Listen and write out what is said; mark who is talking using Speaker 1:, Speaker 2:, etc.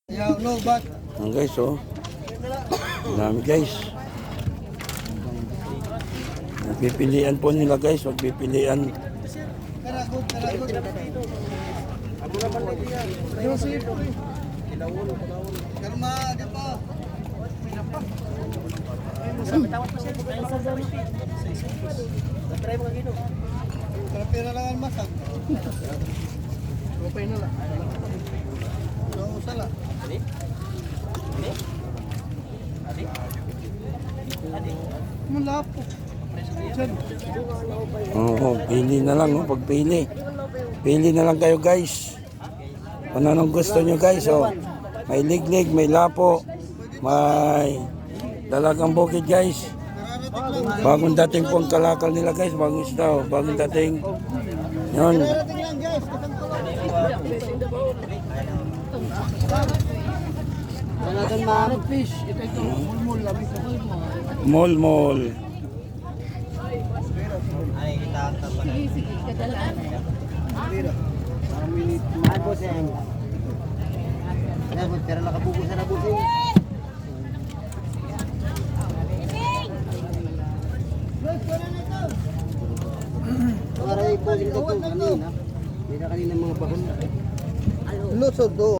Speaker 1: Ang guys, oh. Dami guys. Magpipilian po nila guys, magpipilian.
Speaker 2: Pera lang ang masag. Okay na lang. Sala. Mula po.
Speaker 1: Oo, pili na lang, oh, pagpili. Pili na lang kayo guys. Kung anong gusto nyo guys, oh. May liglig, may lapo, may dalagang bukid guys. Bagong dating pong kalakal nila guys, bagong isda, oh. Bagong dating. Yun.
Speaker 2: Talagang mga fish. Ito mulmul lang ito.
Speaker 1: Mol.
Speaker 2: Ay, kita pa.
Speaker 3: Sige, kadalaan.
Speaker 2: Mago sa yan. Dapat pero nakabuko sa nabusin. Para ipon dito kanina. Hindi na kanina mga bahon. Lusod do.